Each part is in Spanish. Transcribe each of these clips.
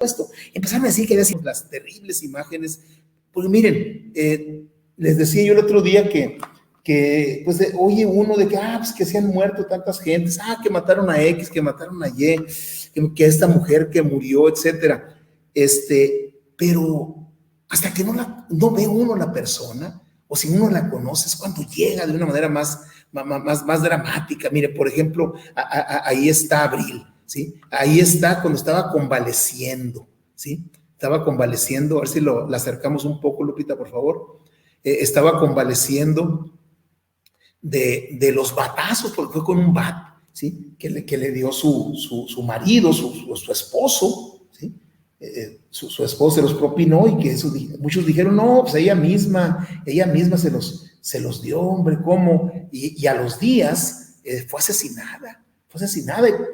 esto. Empezaron a decir que había sido las terribles imágenes, porque miren, les decía yo el otro día que pues oye uno de que, pues que se han muerto tantas gentes, que mataron a X, que mataron a Y, que esta mujer que murió, etcétera, pero hasta que no ve uno la persona, o si uno la conoce, es cuando llega de una manera más dramática. Mire, por ejemplo, ahí está Abril, ¿sí? Ahí está cuando estaba convaleciendo, ¿sí? Estaba convaleciendo, a ver si la acercamos un poco, Lupita, por favor. Estaba convaleciendo de los batazos, porque fue con un bat, ¿sí? Que le dio su marido, su esposo, ¿sí? Su esposo se los propinó y que muchos dijeron, no, pues ella misma se los dio, hombre, ¿cómo? Y a los días fue asesinada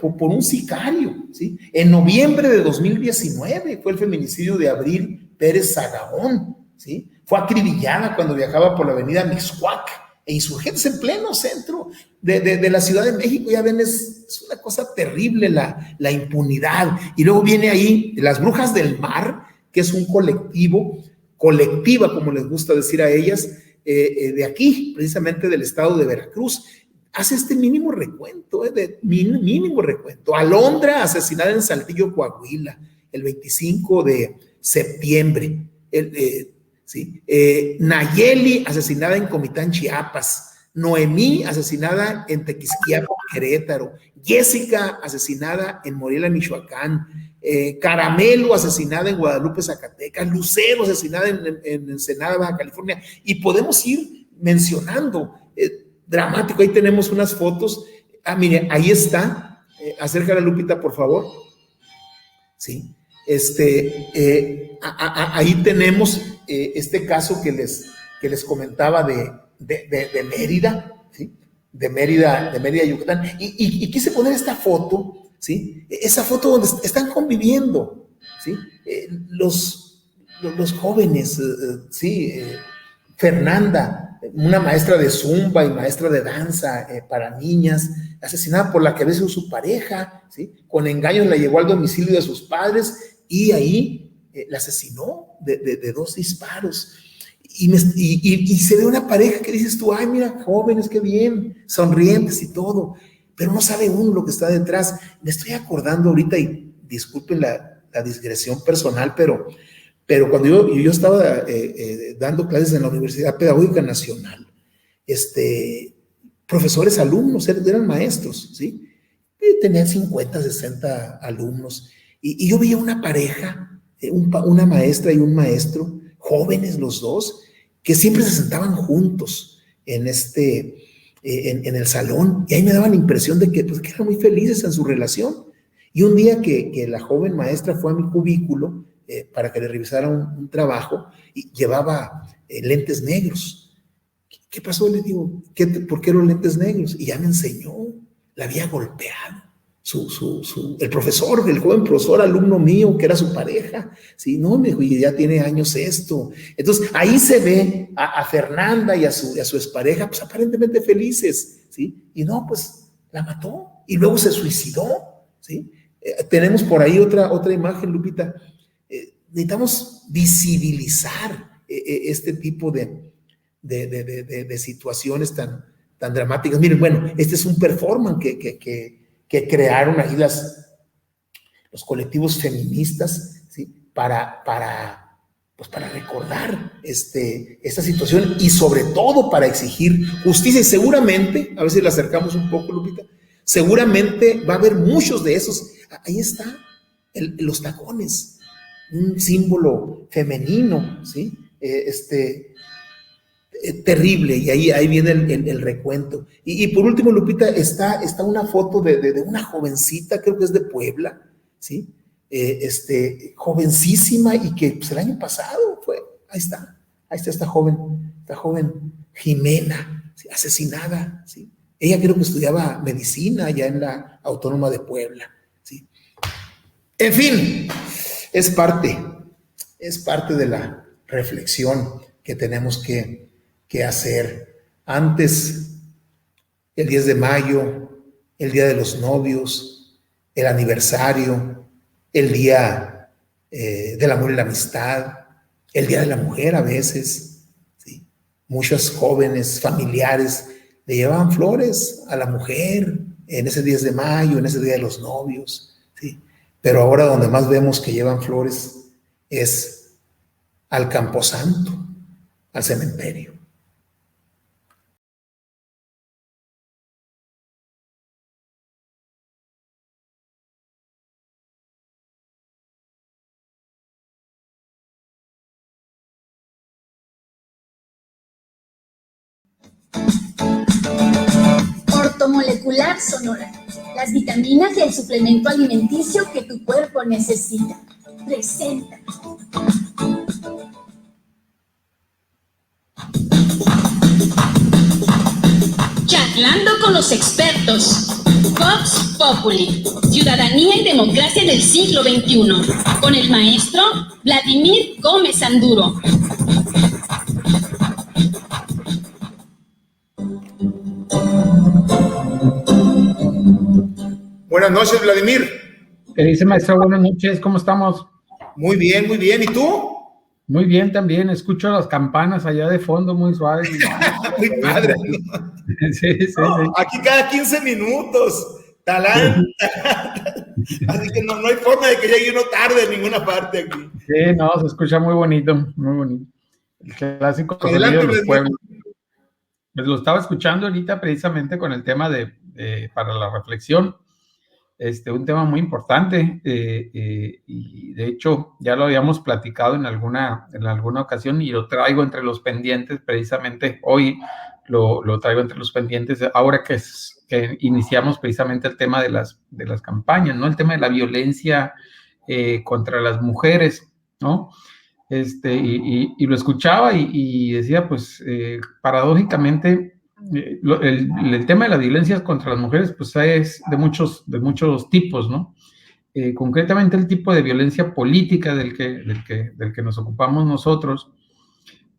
por un sicario, ¿sí? En noviembre de 2019 fue el feminicidio de Abril Pérez Zagaón, ¿sí? Fue acribillada cuando viajaba por la avenida Mixcoac e Insurgentes en pleno centro de la Ciudad de México. Ya ven, es una cosa terrible la impunidad. Y luego viene ahí Las Brujas del Mar, que es un colectiva, como les gusta decir a ellas, de aquí, precisamente del estado de Veracruz. Hace este mínimo recuento, mínimo recuento. Alondra, asesinada en Saltillo, Coahuila, el 25 de septiembre. ¿Sí? Nayeli, asesinada en Comitán, Chiapas. Noemí, asesinada en Tequisquiapan, Querétaro. Jessica, asesinada en Morelia, Michoacán. Caramelo, asesinada en Guadalupe, Zacatecas. Lucero, asesinada en Ensenada, Baja California. Y podemos ir mencionando, dramático. Ahí tenemos unas fotos. Mire, ahí está. Acércala, Lupita, por favor. Sí. Ahí tenemos este caso que les comentaba de Mérida, ¿sí? de Mérida, Yucatán, y quise poner esta foto, ¿sí? Esa foto donde están conviviendo, ¿sí? Los jóvenes, ¿sí? Fernanda, una maestra de zumba y maestra de danza para niñas, asesinada por la que había sido su pareja, ¿sí? Con engaños la llevó al domicilio de sus padres y ahí la asesinó de 2 disparos. Y se ve una pareja que dices tú, ay, mira, jóvenes, qué bien, sonrientes y todo, pero no sabe uno lo que está detrás. Me estoy acordando ahorita, y disculpen la digresión personal, pero cuando yo estaba dando clases en la Universidad Pedagógica Nacional, profesores, alumnos, eran maestros, ¿sí? Tenían 50, 60 alumnos, y yo veía una pareja, una maestra y un maestro, jóvenes los dos, que siempre se sentaban juntos en el salón, y ahí me daban la impresión de que eran muy felices en su relación. Y un día que la joven maestra fue a mi cubículo para que le revisara un trabajo, y llevaba lentes negros. ¿Qué pasó? Le digo, ¿por qué los lentes negros? Y ya me enseñó, la había golpeado. El profesor, el joven profesor, alumno mío, que era su pareja, ¿sí? No, me dijo, y ya tiene años esto. Entonces, ahí se ve a Fernanda y a su expareja, pues aparentemente felices, ¿sí? Y no, pues la mató y luego se suicidó, ¿sí? Tenemos por ahí otra imagen, Lupita. Necesitamos visibilizar este tipo de situaciones tan dramáticas. Miren, bueno, este es un performance que crearon ahí los colectivos feministas, ¿sí? para recordar esta situación, y sobre todo para exigir justicia. Y seguramente, a ver si la acercamos un poco, Lupita, seguramente va a haber muchos de esos. Ahí está los tacones, un símbolo femenino, ¿sí? Terrible, y ahí viene el recuento. Y por último, Lupita, está una foto de una jovencita, creo que es de Puebla, ¿sí? Jovencísima, y que pues, el año pasado ahí está esta joven Jimena, ¿sí? Asesinada, ¿sí? Ella creo que estudiaba medicina allá en la Autónoma de Puebla, ¿sí? En fin, es parte de la reflexión que tenemos que hacer. Antes, el 10 de mayo, el Día de los Novios, el aniversario, el Día del amor y la amistad, el Día de la Mujer a veces, ¿sí? Muchos jóvenes, familiares, le llevaban flores a la mujer en ese 10 de mayo, en ese Día de los Novios, ¿sí? Pero ahora donde más vemos que llevan flores es al camposanto, al cementerio. Ortomolecular Sonora. Las vitaminas y el suplemento alimenticio que tu cuerpo necesita. Presenta. Charlando con los expertos. Vox Populi. Ciudadanía y democracia del siglo XXI. Con el maestro Vladimir Gómez Anduro. Buenas noches, Vladimir. ¿Qué dice, maestro? Buenas noches, ¿cómo estamos? Muy bien, muy bien. ¿Y tú? Muy bien también, escucho las campanas allá de fondo muy suaves. Muy padre. Sí. Aquí cada 15 minutos. Talán. Así que no hay forma de que llegue uno tarde en ninguna parte aquí. Sí, no, se escucha muy bonito, muy bonito. El clásico Adelante, sonido de los pueblos. Pues lo estaba escuchando ahorita precisamente con el tema para la reflexión. Un tema muy importante y de hecho ya lo habíamos platicado en alguna ocasión y lo traigo entre los pendientes precisamente hoy, lo traigo entre los pendientes ahora que iniciamos precisamente el tema de las campañas, ¿no? El tema de la violencia contra las mujeres, ¿no? Y lo escuchaba y decía, pues paradójicamente, el tema de la violencia contra las mujeres pues es de muchos tipos, ¿no? Concretamente el tipo de violencia política del que nos ocupamos nosotros,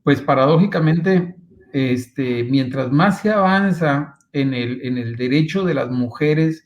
pues paradójicamente, mientras más se avanza en el derecho de las mujeres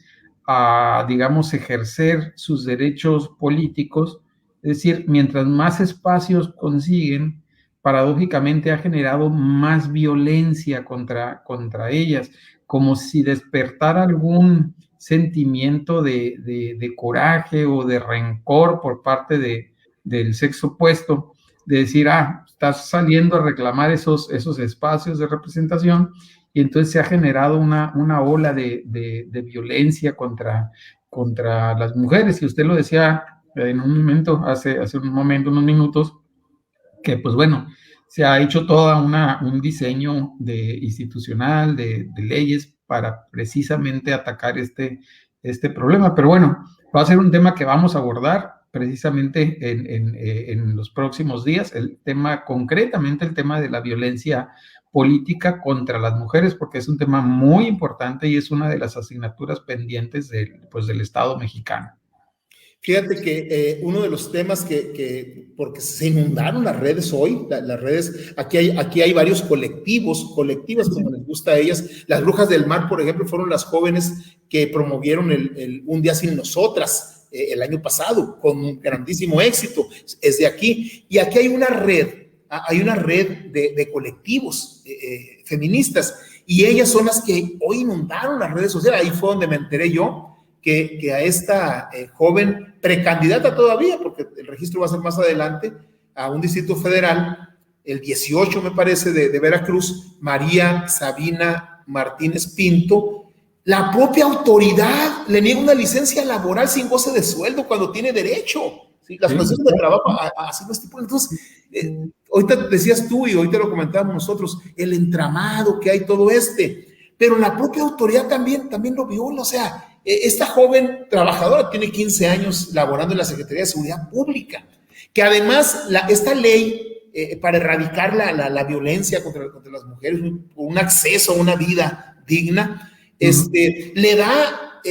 a, digamos, ejercer sus derechos políticos, es decir, mientras más espacios consiguen, paradójicamente ha generado más violencia contra ellas, como si despertara algún sentimiento de coraje o de rencor por parte del sexo opuesto, de decir, estás saliendo a reclamar esos espacios de representación, y entonces se ha generado una ola de violencia contra las mujeres, y usted lo decía en un momento, hace unos minutos, que pues bueno, se ha hecho todo un diseño institucional de leyes para precisamente atacar este problema, pero bueno, va a ser un tema que vamos a abordar precisamente en los próximos días, concretamente el tema de la violencia política contra las mujeres, porque es un tema muy importante y es una de las asignaturas pendientes del Estado mexicano. Fíjate que uno de los temas porque se inundaron las redes hoy, las redes, aquí hay varios colectivas, como les gusta a ellas. Las Brujas del Mar, por ejemplo, fueron las jóvenes que promovieron Un Día Sin Nosotras el año pasado, con un grandísimo éxito, es de aquí. Y aquí hay una red de colectivos feministas, y ellas son las que hoy inundaron las redes sociales. Ahí fue donde me enteré yo que a esta joven precandidata todavía, porque el registro va a ser más adelante, a un distrito federal, el 18 me parece, de Veracruz, María Sabina Martínez Pinto, la propia autoridad le niega una licencia laboral sin goce de sueldo cuando tiene derecho. ¿Sí? Las condiciones de trabajo así lo estipulan. Entonces, ahorita decías tú y ahorita lo comentábamos nosotros, el entramado que hay todo pero la propia autoridad también lo viola. O sea, esta joven trabajadora tiene 15 años laborando en la Secretaría de Seguridad Pública, que además esta ley para erradicar la violencia contra las mujeres, un acceso a una vida digna, le da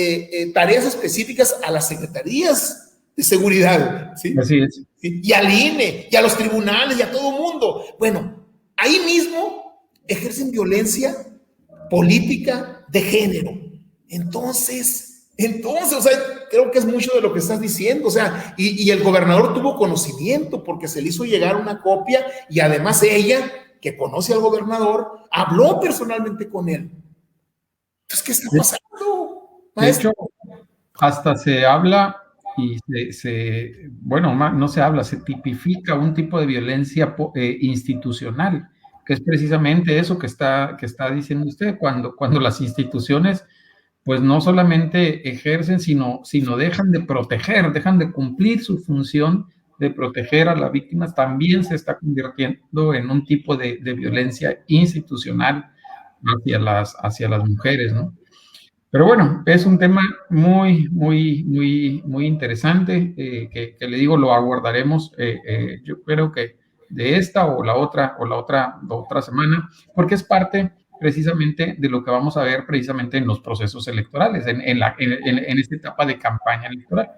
tareas específicas a las secretarías de seguridad, ¿sí? Así es. ¿Sí? Y al INE, y a los tribunales, y a todo mundo. Bueno, ahí mismo ejercen violencia política de género. Entonces, Entonces, o sea, creo que es mucho de lo que estás diciendo, o sea, y el gobernador tuvo conocimiento porque se le hizo llegar una copia y además ella, que conoce al gobernador, habló personalmente con él. Entonces, ¿qué está pasando, maestro? De hecho, hasta se habla y bueno, no se habla, se tipifica un tipo de violencia institucional, que es precisamente eso que está diciendo usted, cuando las instituciones pues no solamente ejercen, sino dejan de proteger, dejan de cumplir su función de proteger a las víctimas, también se está convirtiendo en un tipo de violencia institucional hacia las mujeres, ¿no? Pero bueno, es un tema muy, muy, muy, muy interesante, que le digo, lo abordaremos, yo creo que de esta o la otra semana, porque es parte precisamente de lo que vamos a ver precisamente en los procesos electorales, en esta etapa de campaña electoral.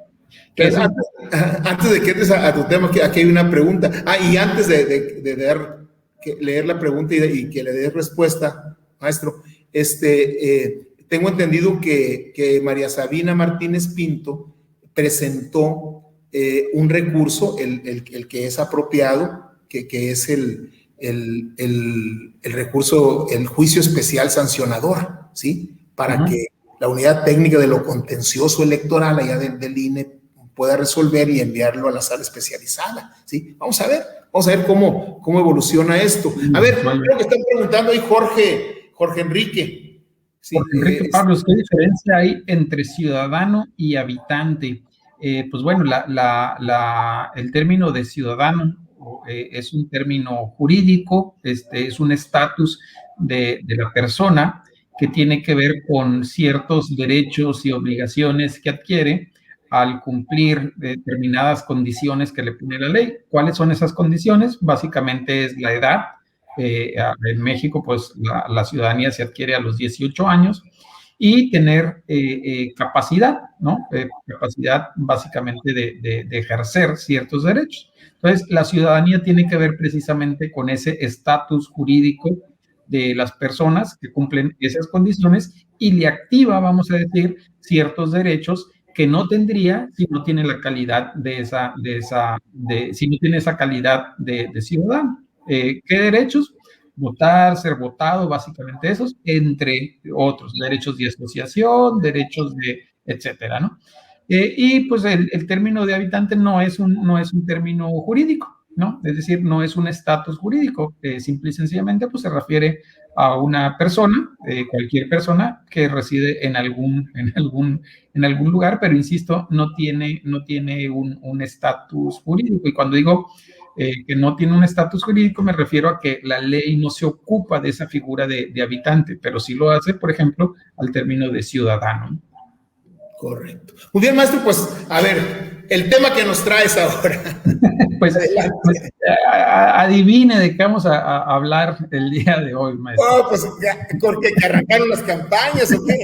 Antes de que entres a tu tema, aquí hay una pregunta. Y antes de leer la pregunta y que le des respuesta, maestro, tengo entendido que María Sabina Martínez Pinto presentó un recurso, el que es apropiado, que es el recurso, el juicio especial sancionador, ¿sí? Para que la unidad técnica de lo contencioso electoral allá del INE pueda resolver y enviarlo a la sala especializada, ¿sí? Vamos a ver cómo evoluciona esto. A ver, creo que están preguntando ahí Jorge Enrique. Sí, Jorge Enrique Pablo, ¿qué diferencia hay entre ciudadano y habitante? Pues bueno, el término de ciudadano es un término jurídico, es un estatus de la persona que tiene que ver con ciertos derechos y obligaciones que adquiere al cumplir determinadas condiciones que le pone la ley. ¿Cuáles son esas condiciones? Básicamente es la edad. En México, pues la ciudadanía se adquiere a los 18 años y tener capacidad, ¿no? Capacidad básicamente de ejercer ciertos derechos. Entonces, la ciudadanía tiene que ver precisamente con ese estatus jurídico de las personas que cumplen esas condiciones y le activa, vamos a decir, ciertos derechos que no tendría si no tiene la calidad si no tiene esa calidad de ciudadano. ¿Qué derechos? Votar, ser votado, básicamente esos, entre otros, derechos de asociación, derechos etcétera, ¿no? Y pues el término de habitante no es un término jurídico, ¿no? Es decir, no es un estatus jurídico, simple y sencillamente pues se refiere a una persona, cualquier persona que reside en algún lugar, pero insisto, no tiene un estatus jurídico. Y cuando digo que no tiene un estatus jurídico, me refiero a que la ley no se ocupa de esa figura de habitante, pero sí lo hace, por ejemplo, al término de ciudadano. Correcto. Muy bien, maestro, pues, a ver, el tema que nos traes ahora. pues adivine de qué vamos a hablar el día de hoy, maestro. Oh, pues, porque arrancaron las campañas, ¿o qué?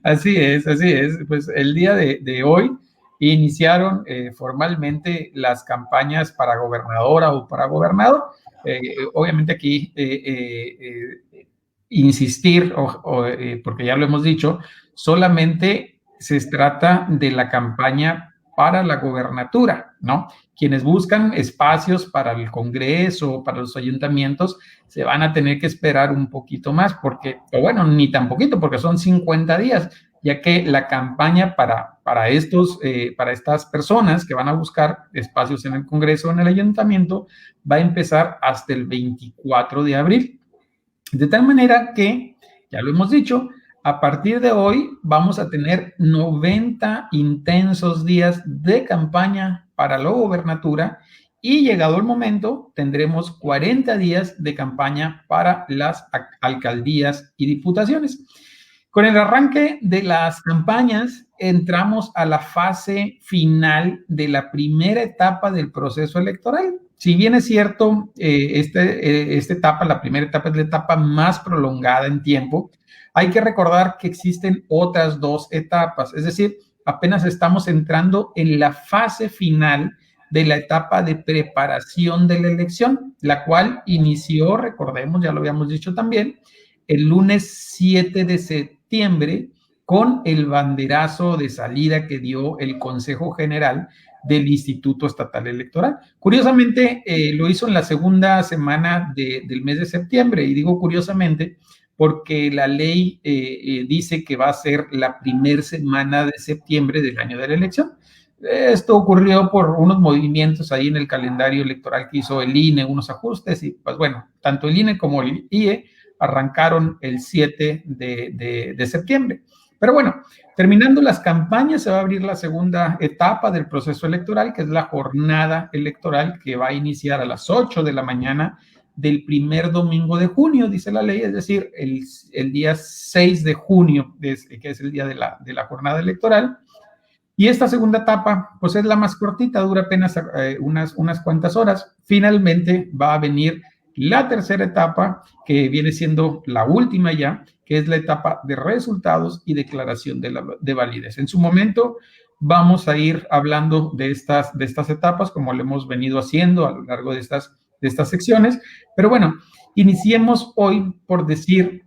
Así es. Pues el día de hoy iniciaron formalmente las campañas para gobernadora o para gobernador. Obviamente aquí insistir, porque ya lo hemos dicho, solamente se trata de la campaña para la gobernatura, ¿no? Quienes buscan espacios para el Congreso, para los ayuntamientos, se van a tener que esperar un poquito más, ni tan poquito, porque son 50 días, ya que la campaña para estas personas que van a buscar espacios en el Congreso o en el ayuntamiento va a empezar hasta el 24 de abril. De tal manera que, ya lo hemos dicho, a partir de hoy vamos a tener 90 intensos días de campaña para la gobernatura y llegado el momento tendremos 40 días de campaña para las alcaldías y diputaciones. Con el arranque de las campañas entramos a la fase final de la primera etapa del proceso electoral. Si bien es cierto, esta etapa, la primera etapa, es la etapa más prolongada en tiempo, hay que recordar que existen otras dos etapas, es decir, apenas estamos entrando en la fase final de la etapa de preparación de la elección, la cual inició, recordemos, ya lo habíamos dicho también, el lunes 7 de septiembre con el banderazo de salida que dio el Consejo General del Instituto Estatal Electoral. Curiosamente, lo hizo en la segunda semana del mes de septiembre, y digo curiosamente porque la ley dice que va a ser la primera semana de septiembre del año de la elección. Esto ocurrió por unos movimientos ahí en el calendario electoral que hizo el INE, unos ajustes, y pues bueno, tanto el INE como el IE arrancaron el 7 de septiembre. Pero bueno, terminando las campañas, se va a abrir la segunda etapa del proceso electoral, que es la jornada electoral, que va a iniciar a las 8 de la mañana del primer domingo de junio, dice la ley, es decir, el día 6 de junio, que es el día de la jornada electoral. Y esta segunda etapa, pues es la más cortita, dura apenas unas cuantas horas. Finalmente va a venir la tercera etapa, que viene siendo la última ya, que es la etapa de resultados y declaración de validez. En su momento vamos a ir hablando de estas etapas, como lo hemos venido haciendo a lo largo de estas secciones. Pero bueno, iniciemos hoy por decir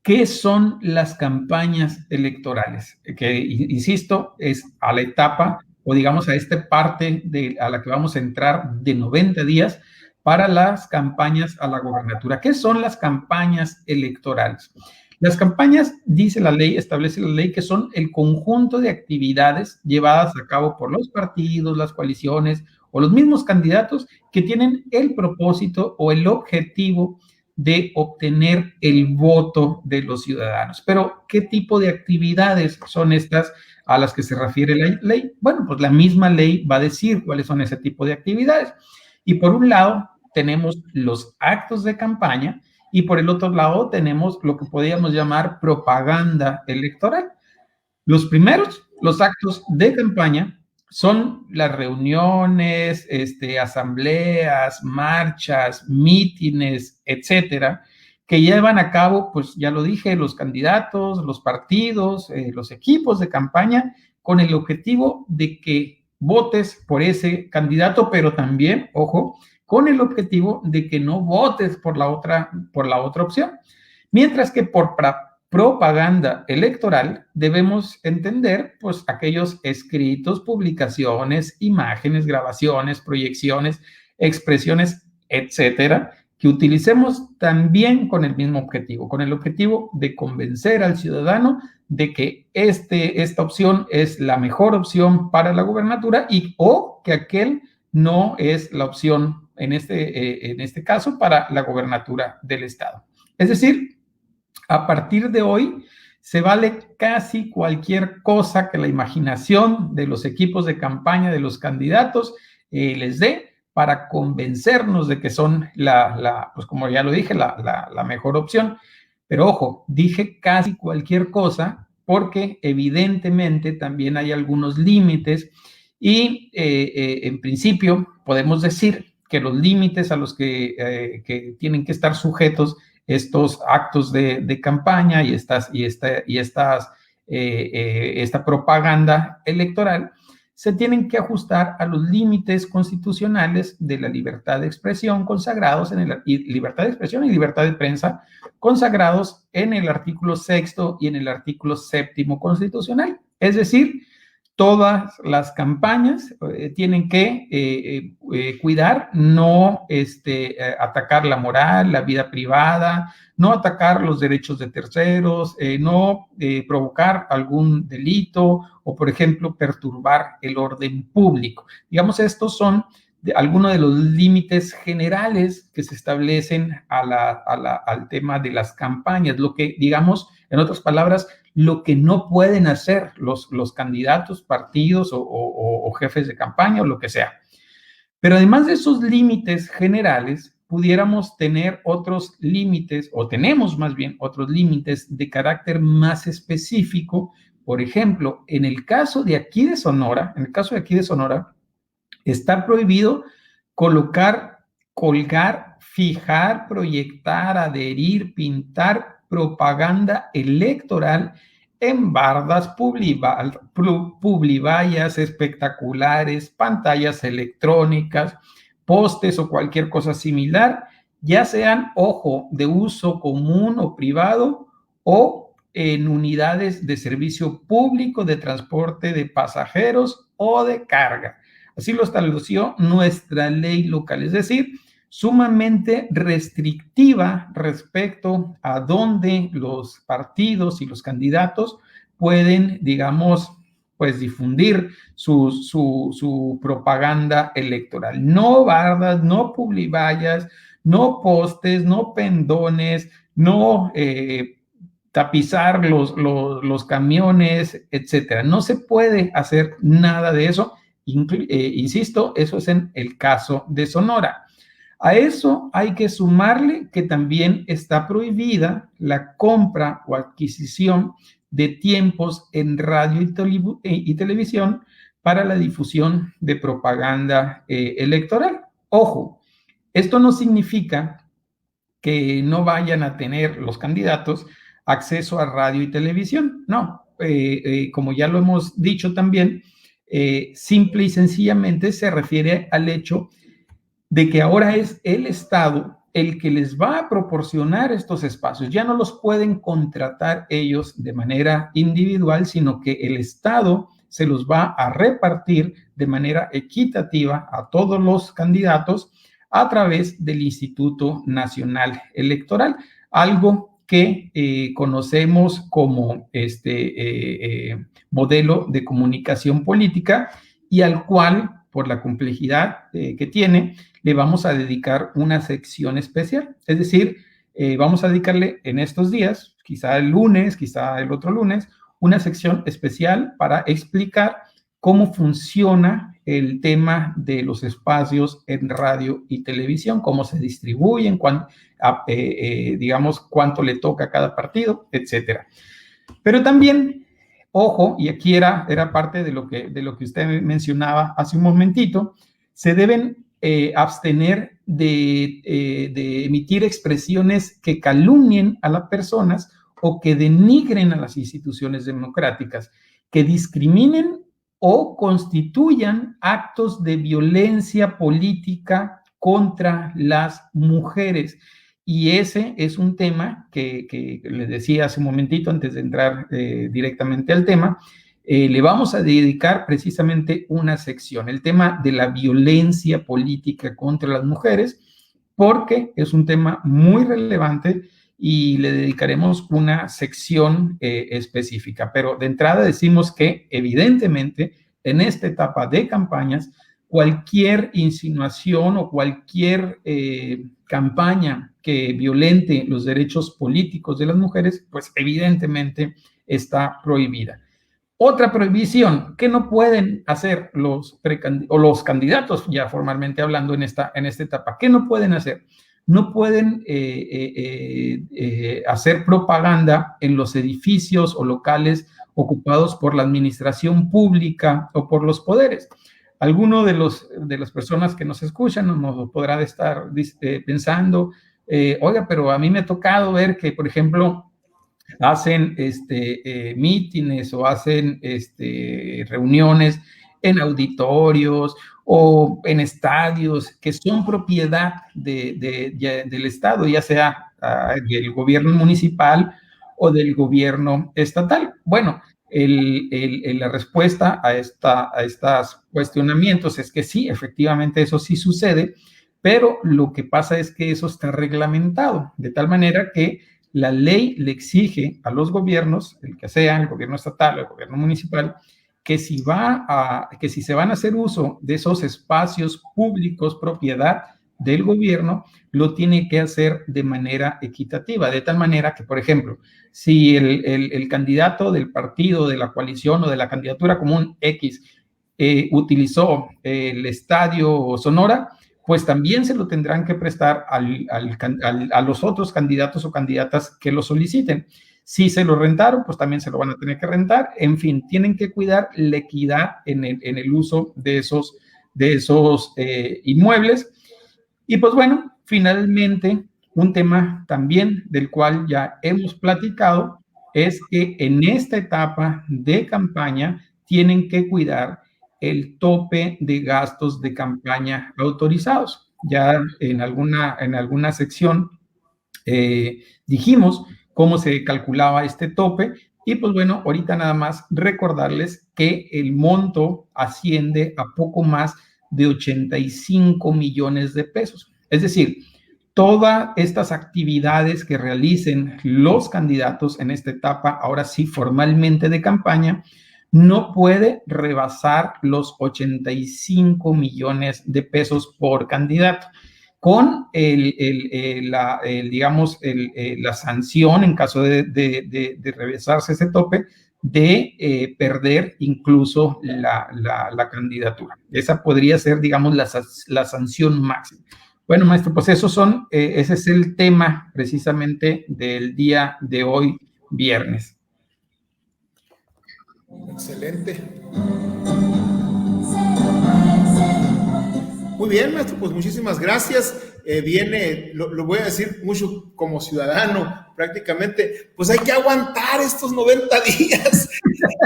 ¿qué son las campañas electorales? Que, insisto, es a la etapa, o digamos a esta parte a la que vamos a entrar de 90 días para las campañas a la gobernatura. ¿Qué son las campañas electorales? Las campañas, dice la ley, establece la ley, que son el conjunto de actividades llevadas a cabo por los partidos, las coaliciones o los mismos candidatos que tienen el propósito o el objetivo de obtener el voto de los ciudadanos. Pero, ¿qué tipo de actividades son estas a las que se refiere la ley? Bueno, pues la misma ley va a decir cuáles son ese tipo de actividades. Y por un lado, tenemos los actos de campaña, y por el otro lado tenemos lo que podríamos llamar propaganda electoral. Los primeros, los actos de campaña, son las reuniones, asambleas, marchas, mítines, etcétera, que llevan a cabo, pues ya lo dije, los candidatos, los partidos, los equipos de campaña, con el objetivo de que votes por ese candidato, pero también, ojo, con el objetivo de que no votes por la otra opción. Mientras que por propaganda electoral debemos entender pues aquellos escritos, publicaciones, imágenes, grabaciones, proyecciones, expresiones, etcétera, que utilicemos también con el mismo objetivo, con el objetivo de convencer al ciudadano de que esta opción es la mejor opción para la gobernatura o que aquel no es la opción en este caso para la gobernatura del estado. Es decir, a partir de hoy se vale casi cualquier cosa que la imaginación de los equipos de campaña de los candidatos les dé para convencernos de que son pues como ya lo dije, la mejor opción. Pero ojo, dije casi cualquier cosa porque evidentemente también hay algunos límites y en principio podemos decir que los límites a los que tienen que estar sujetos estos actos de campaña y esta propaganda electoral se tienen que ajustar a los límites constitucionales de la libertad de expresión consagrados libertad de expresión y libertad de prensa consagrados en el artículo 6º y en el artículo 7º constitucional. Es decir, todas las campañas tienen que cuidar, no atacar la moral, la vida privada, no atacar los derechos de terceros, no provocar algún delito o, por ejemplo, perturbar el orden público. Digamos, estos son algunos de los límites generales que se establecen al tema de las campañas, lo que, digamos, en otras palabras, lo que no pueden hacer los candidatos, partidos o jefes de campaña o lo que sea. Pero además de esos límites generales, pudiéramos tener otros límites, o tenemos más bien otros límites de carácter más específico. Por ejemplo, en el caso de aquí de Sonora, está prohibido colocar, colgar, fijar, proyectar, adherir, pintar propaganda electoral en bardas, publivallas espectaculares, pantallas electrónicas, postes o cualquier cosa similar, ya sean, ojo, de uso común o privado o en unidades de servicio público de transporte de pasajeros o de carga. Así lo estableció nuestra ley local, es decir, sumamente restrictiva respecto a dónde los partidos y los candidatos pueden, digamos, pues difundir su propaganda electoral. No bardas, no publivallas, no postes, no pendones, no tapizar los camiones, etcétera. No se puede hacer nada de eso. Insisto, eso es en el caso de Sonora. A eso hay que sumarle que también está prohibida la compra o adquisición de tiempos en radio y televisión para la difusión de propaganda electoral. Ojo, esto no significa que no vayan a tener los candidatos acceso a radio y televisión. No, como ya lo hemos dicho también, simple y sencillamente se refiere al hecho de que ahora es el Estado el que les va a proporcionar estos espacios. Ya no los pueden contratar ellos de manera individual, sino que el Estado se los va a repartir de manera equitativa a todos los candidatos a través del Instituto Nacional Electoral, algo que conocemos como modelo de comunicación política y al cual, por la complejidad que tiene, le vamos a dedicar una sección especial. Es decir, vamos a dedicarle en estos días, quizá el lunes, quizá el otro lunes, una sección especial para explicar cómo funciona el tema de los espacios en radio y televisión, cómo se distribuyen, digamos, cuánto le toca a cada partido, etcétera. Pero también, ojo, y aquí era parte de lo que usted mencionaba hace un momentito, se deben abstener de emitir expresiones que calumnien a las personas o que denigren a las instituciones democráticas, que discriminen o constituyan actos de violencia política contra las mujeres. Y ese es un tema que les decía hace un momentito antes de entrar directamente al tema. Le vamos a dedicar precisamente una sección, el tema de la violencia política contra las mujeres, porque es un tema muy relevante y le dedicaremos una sección específica. Pero de entrada decimos que evidentemente en esta etapa de campañas, cualquier insinuación o cualquier campaña que violente los derechos políticos de las mujeres, pues evidentemente está prohibida. Otra prohibición que no pueden hacer los candidatos, ya formalmente hablando en esta etapa, ¿qué no pueden hacer? No pueden hacer propaganda en los edificios o locales ocupados por la administración pública o por los poderes. Alguno de las personas que nos escuchan nos podrá estar pensando, oiga, pero a mí me ha tocado ver que, por ejemplo, hacen mítines o hacen reuniones en auditorios o en estadios que son propiedad del Estado, ya sea del gobierno municipal o del gobierno estatal. Bueno, la respuesta a estos cuestionamientos es que sí, efectivamente eso sí sucede, pero lo que pasa es que eso está reglamentado, de tal manera que la ley le exige a los gobiernos, el que sea, el gobierno estatal, el gobierno municipal, que si se van a hacer uso de esos espacios públicos propiedad del gobierno, lo tiene que hacer de manera equitativa, de tal manera que, por ejemplo, si el candidato del partido, de la coalición o de la candidatura común X utilizó el estadio Sonora, pues también se lo tendrán que prestar a los otros candidatos o candidatas que lo soliciten. Si se lo rentaron, pues también se lo van a tener que rentar. En fin, tienen que cuidar la equidad en el uso de esos inmuebles. Y pues bueno, finalmente, un tema también del cual ya hemos platicado es que en esta etapa de campaña tienen que cuidar el tope de gastos de campaña autorizados. Ya en alguna sección dijimos cómo se calculaba este tope. Y pues bueno, ahorita nada más recordarles que el monto asciende a poco más de 85 millones de pesos. Es decir, todas estas actividades que realicen los candidatos en esta etapa, ahora sí formalmente de campaña, no puede rebasar los 85 millones de pesos por candidato, con la sanción en caso de rebasarse ese tope, de perder incluso la candidatura. Esa podría ser, digamos, la sanción máxima. Bueno, maestro, pues ese es el tema precisamente del día de hoy, viernes. Excelente. Muy bien, maestro, pues muchísimas gracias. Lo voy a decir mucho como ciudadano, prácticamente, pues hay que aguantar estos 90 días,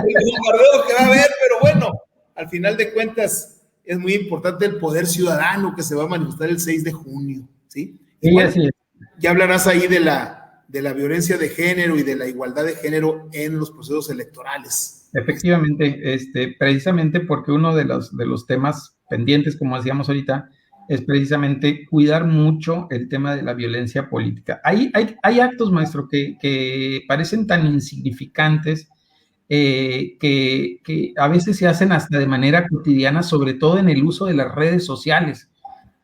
el bombardeo que va a haber, pero bueno, al final de cuentas es muy importante el poder ciudadano que se va a manifestar el 6 de junio, ¿sí? Sí, bueno, así es. Ya hablarás ahí de la violencia de género y de la igualdad de género en los procesos electorales. Efectivamente, precisamente porque uno de los temas pendientes, como decíamos ahorita, es precisamente cuidar mucho el tema de la violencia política. Hay actos, maestro, que parecen tan insignificantes, que a veces se hacen hasta de manera cotidiana, sobre todo en el uso de las redes sociales,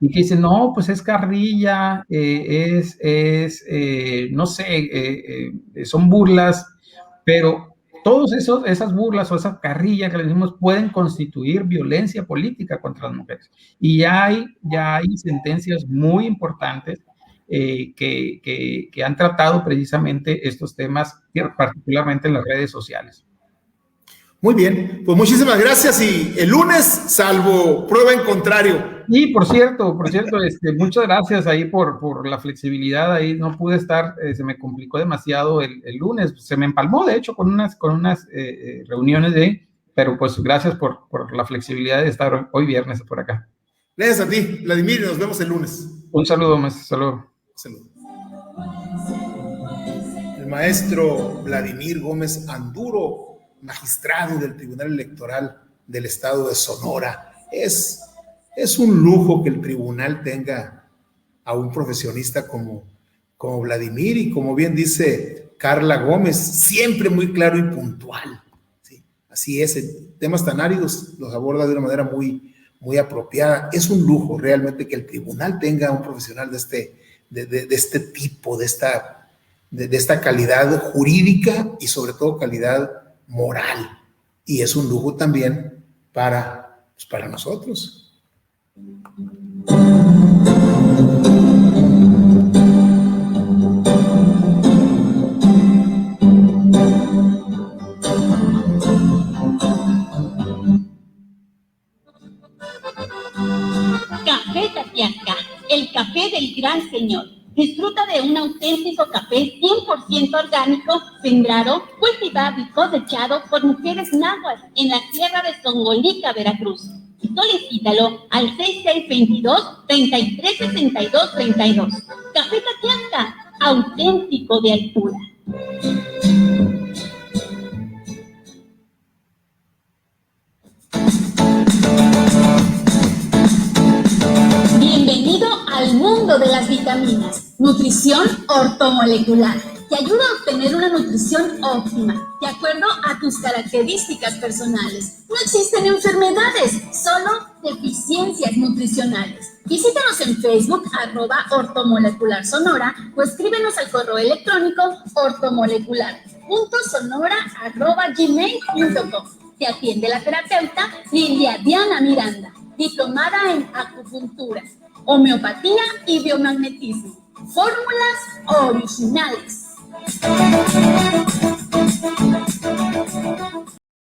y que dicen, no, pues es carrilla, no sé, son burlas, pero todas esas burlas o esa carrilla que le decimos pueden constituir violencia política contra las mujeres. Y ya hay sentencias muy importantes que han tratado precisamente estos temas, particularmente en las redes sociales. Muy bien, pues muchísimas gracias, y el lunes, salvo prueba en contrario. Y por cierto, muchas gracias ahí por la flexibilidad. Ahí no pude estar, se me complicó demasiado el lunes, se me empalmó de hecho con unas reuniones pero pues gracias por la flexibilidad de estar hoy viernes por acá. Gracias a ti, Vladimir, nos vemos el lunes. Un saludo, maestro. Saludos. El maestro Vladimir Gómez Anduro, magistrado del Tribunal Electoral del Estado de Sonora. Es un lujo que el tribunal tenga a un profesionista como Vladimir, y como bien dice Carla Gómez, siempre muy claro y puntual. ¿Sí? Así es, en temas tan áridos los aborda de una manera muy, muy apropiada. Es un lujo realmente que el tribunal tenga un profesional de este tipo, de esta calidad jurídica y sobre todo calidad moral, y es un lujo también para nosotros. Café Tatiana, el café del gran señor. Disfruta de un auténtico café 100% orgánico, sembrado, cultivado y cosechado por mujeres náhuatl en la tierra de Zongolica, Veracruz. Solicítalo al 6622-336232. Café Tatiana, auténtico de altura. Bienvenido al mundo de las vitaminas. Nutrición ortomolecular. Te ayuda a obtener una nutrición óptima, de acuerdo a tus características personales. No existen enfermedades, solo deficiencias nutricionales. Visítanos en Facebook, @ortomolecularsonora, o escríbenos al correo electrónico ortomolecular.sonora@gmail.com. Te atiende la terapeuta Lilia Diana Miranda, diplomada en acupuntura, homeopatía y biomagnetismo. Fórmulas originales.